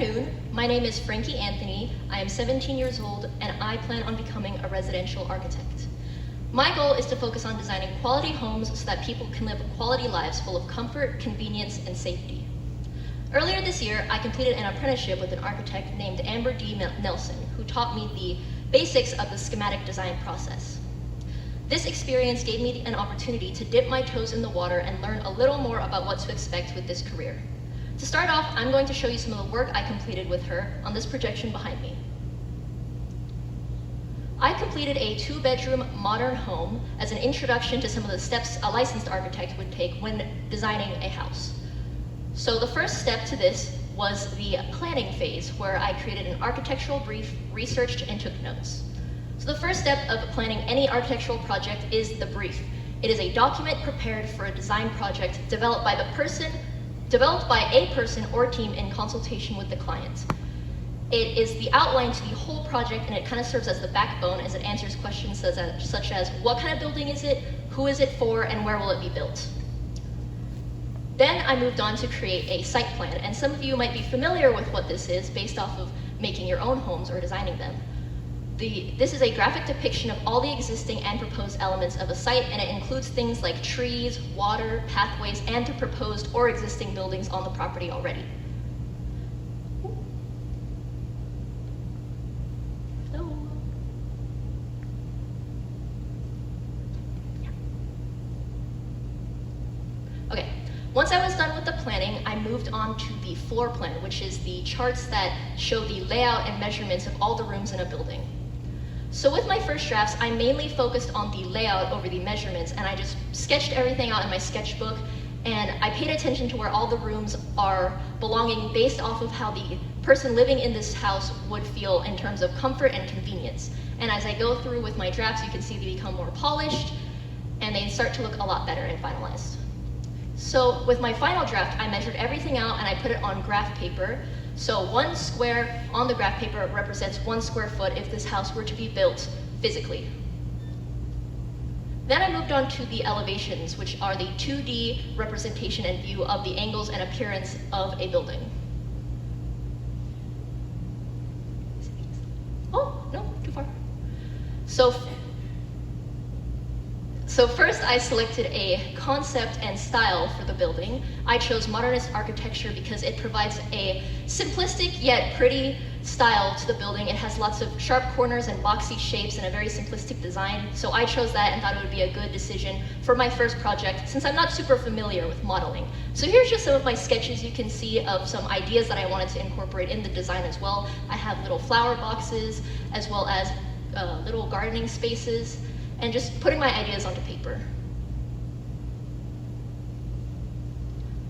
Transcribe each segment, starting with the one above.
afternoon. My name is Frankie Anthony. I am 17 years old, and I plan on becoming a residential architect. My goal is to focus on designing quality homes so that people can live quality lives full of comfort, convenience, and safety. Earlier this year, I completed an apprenticeship with an architect named Amber D. Nelson, who taught me the basics of the schematic design process. This experience gave me an opportunity to dip my toes in the water and learn a little more about what to expect with this career. To start off, I'm going to show you some of the work I completed with her on this projection behind me. I completed a 2-bedroom modern home as an introduction to some of the steps a licensed architect would take when designing a house. So the first step to this was the planning phase, where I created an architectural brief, researched, and took notes. So the first step of planning any architectural project is the brief. It is a document prepared for a design project developed by a person or team in consultation with the client. It is the outline to the whole project, and it kind of serves as the backbone as it answers questions such as what kind of building is it, who is it for, and where will it be built. Then I moved on to create a site plan, and some of you might be familiar with what this is based off of making your own homes or designing them. This is a graphic depiction of all the existing and proposed elements of a site, and it includes things like trees, water, pathways, and the proposed or existing buildings on the property already. Okay, once I was done with the planning, I moved on to the floor plan, which is the charts that show the layout and measurements of all the rooms in a building. So with my first drafts, I mainly focused on the layout over the measurements, and I just sketched everything out in my sketchbook, and I paid attention to where all the rooms are belonging based off of how the person living in this house would feel in terms of comfort and convenience. And as I go through with my drafts, you can see they become more polished, and they start to look a lot better and finalized. So with my final draft, I measured everything out and I put it on graph paper. So 1 square on the graph paper represents 1 square foot if this house were to be built physically. Then I moved on to the elevations, which are the 2D representation and view of the angles and appearance of a building. Oh, no, too far. So first I selected a concept and style for the building. I chose modernist architecture because it provides a simplistic yet pretty style to the building. It has lots of sharp corners and boxy shapes and a very simplistic design. So I chose that and thought it would be a good decision for my first project since I'm not super familiar with modeling. So here's just some of my sketches you can see of some ideas that I wanted to incorporate in the design as well. I have little flower boxes as well as little gardening spaces, and just putting my ideas onto paper.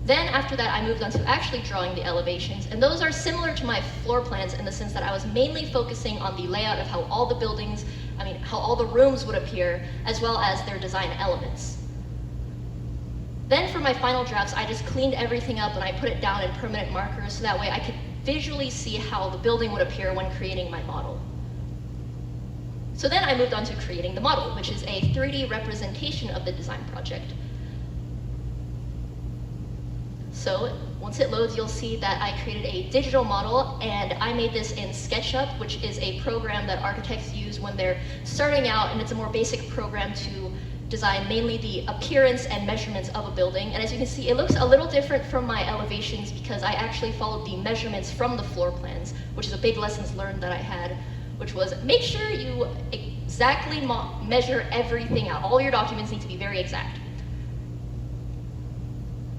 Then after that, I moved on to actually drawing the elevations, and those are similar to my floor plans in the sense that I was mainly focusing on the layout of how all the rooms would appear, as well as their design elements. Then for my final drafts, I just cleaned everything up and I put it down in permanent markers so that way I could visually see how the building would appear when creating my model. So then I moved on to creating the model, which is a 3D representation of the design project. So once it loads, you'll see that I created a digital model, and I made this in SketchUp, which is a program that architects use when they're starting out, and it's a more basic program to design mainly the appearance and measurements of a building. And as you can see, it looks a little different from my elevations because I actually followed the measurements from the floor plans, which is a big lessons learned that I had, which was make sure you exactly measure everything out. All your documents need to be very exact.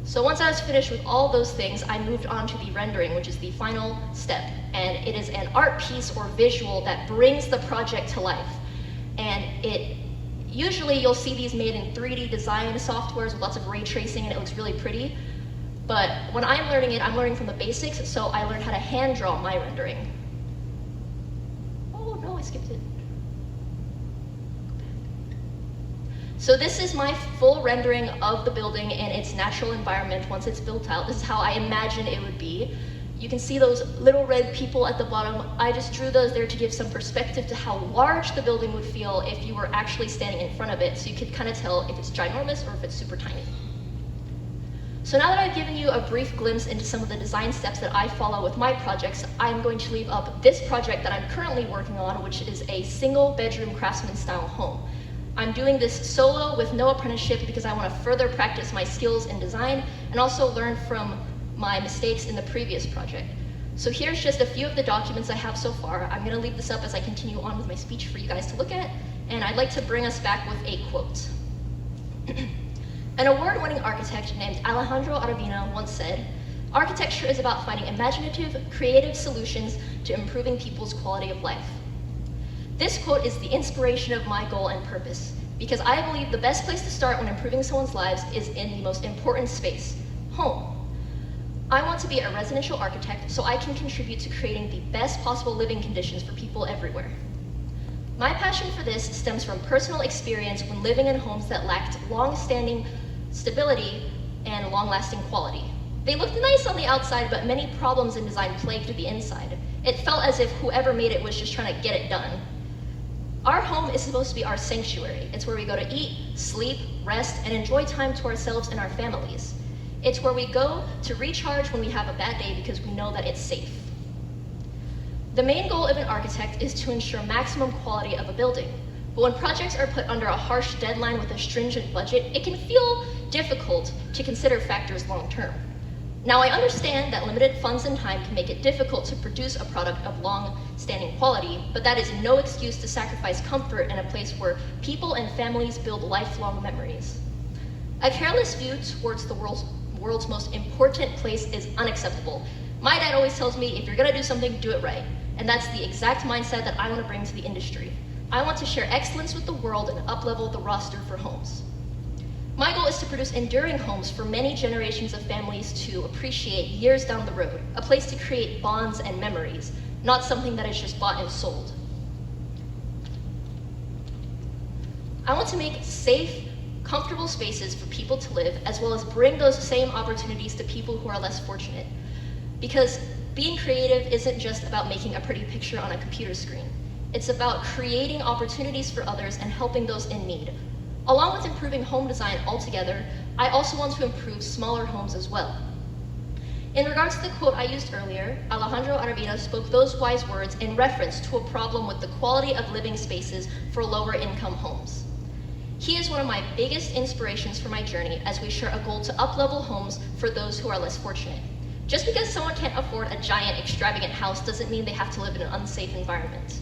So once I was finished with all those things, I moved on to the rendering, which is the final step. And it is an art piece or visual that brings the project to life. And usually you'll see these made in 3D design softwares with lots of ray tracing, and it looks really pretty. But when I'm learning it, I'm learning from the basics, so I learned how to hand draw my rendering. Oh no, I skipped it. So this is my full rendering of the building in its natural environment once it's built out. This is how I imagine it would be. You can see those little red people at the bottom. I just drew those there to give some perspective to how large the building would feel if you were actually standing in front of it, so you could kind of tell if it's ginormous or if it's super tiny. So now that I've given you a brief glimpse into some of the design steps that I follow with my projects, I'm going to leave up this project that I'm currently working on, which is a single-bedroom craftsman-style home. I'm doing this solo with no apprenticeship because I want to further practice my skills in design and also learn from my mistakes in the previous project. So here's just a few of the documents I have so far. I'm going to leave this up as I continue on with my speech for you guys to look at, and I'd like to bring us back with a quote. An award-winning architect named Alejandro Aravena once said, "Architecture is about finding imaginative, creative solutions to improving people's quality of life." This quote is the inspiration of my goal and purpose, because I believe the best place to start when improving someone's lives is in the most important space, home. I want to be a residential architect so I can contribute to creating the best possible living conditions for people everywhere. My passion for this stems from personal experience when living in homes that lacked long-standing stability and long-lasting quality. They looked nice on the outside, but many problems in design plagued the inside. It felt as if whoever made it was just trying to get it done. Our home is supposed to be our sanctuary. It's where we go to eat, sleep, rest, and enjoy time to ourselves and our families. It's where we go to recharge when we have a bad day because we know that it's safe. The main goal of an architect is to ensure maximum quality of a building. But when projects are put under a harsh deadline with a stringent budget, it can feel difficult to consider factors long term. Now, I understand that limited funds and time can make it difficult to produce a product of long-standing quality, but that is no excuse to sacrifice comfort in a place where people and families build lifelong memories. A careless view towards the world's most important place is unacceptable. My dad always tells me, if you're gonna do something, do it right. And that's the exact mindset that I want to bring to the industry. I want to share excellence with the world and up-level the roster for homes. My goal is to produce enduring homes for many generations of families to appreciate years down the road, a place to create bonds and memories, not something that is just bought and sold. I want to make safe, comfortable spaces for people to live, as well as bring those same opportunities to people who are less fortunate. Because being creative isn't just about making a pretty picture on a computer screen. It's about creating opportunities for others and helping those in need. Along with improving home design altogether, I also want to improve smaller homes as well. In regards to the quote I used earlier, Alejandro Aravena spoke those wise words in reference to a problem with the quality of living spaces for lower income homes. He is one of my biggest inspirations for my journey as we share a goal to up-level homes for those who are less fortunate. Just because someone can't afford a giant, extravagant house doesn't mean they have to live in an unsafe environment.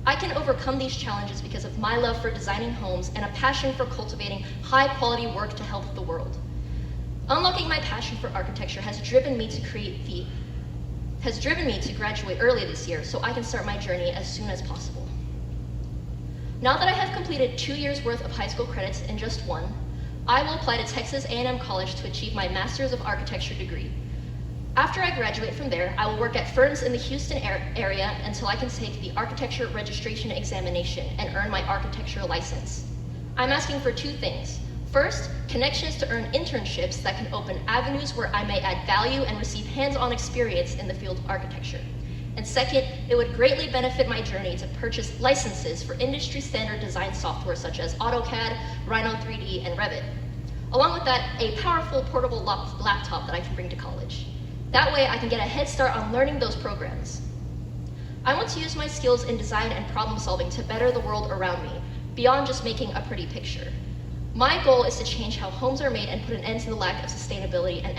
I can overcome these challenges because of my love for designing homes and a passion for cultivating high-quality work to help the world. Unlocking my passion for architecture has driven me to graduate early this year so I can start my journey as soon as possible. Now that I have completed 2 years worth of high school credits in just one, I will apply to Texas A&M College to achieve my Master's of Architecture degree. After I graduate from there, I will work at firms in the Houston area until I can take the architecture registration examination and earn my architecture license. I'm asking for 2 things. First, connections to earn internships that can open avenues where I may add value and receive hands-on experience in the field of architecture. And second, it would greatly benefit my journey to purchase licenses for industry standard design software such as AutoCAD, Rhino 3D, and Revit. Along with that, a powerful portable laptop that I can bring to college. That way I can get a head start on learning those programs. I want to use my skills in design and problem solving to better the world around me, beyond just making a pretty picture. My goal is to change how homes are made and put an end to the lack of sustainability and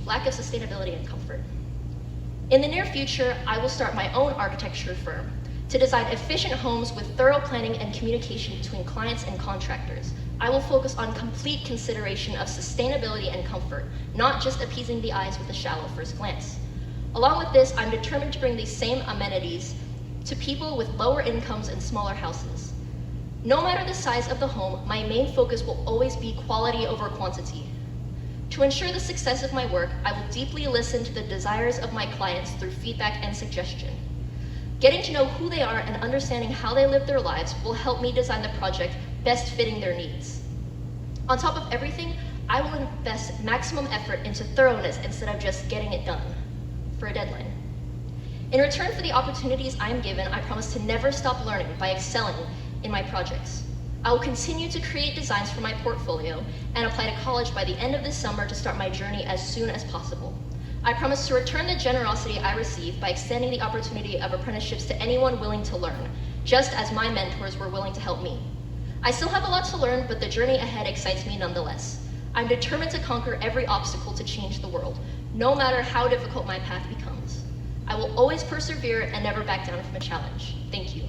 lack of sustainability and comfort. In the near future, I will start my own architecture firm to design efficient homes with thorough planning and communication between clients and contractors. I will focus on complete consideration of sustainability and comfort, not just appeasing the eyes with a shallow first glance. Along with this, I'm determined to bring these same amenities to people with lower incomes and smaller houses. No matter the size of the home, my main focus will always be quality over quantity. To ensure the success of my work, I will deeply listen to the desires of my clients through feedback and suggestion. Getting to know who they are and understanding how they live their lives will help me design the project best fitting their needs. On top of everything, I will invest maximum effort into thoroughness instead of just getting it done for a deadline. In return for the opportunities I am given, I promise to never stop learning by excelling in my projects. I will continue to create designs for my portfolio and apply to college by the end of this summer to start my journey as soon as possible. I promise to return the generosity I receive by extending the opportunity of apprenticeships to anyone willing to learn, just as my mentors were willing to help me. I still have a lot to learn, but the journey ahead excites me nonetheless. I'm determined to conquer every obstacle to change the world, no matter how difficult my path becomes. I will always persevere and never back down from a challenge. Thank you.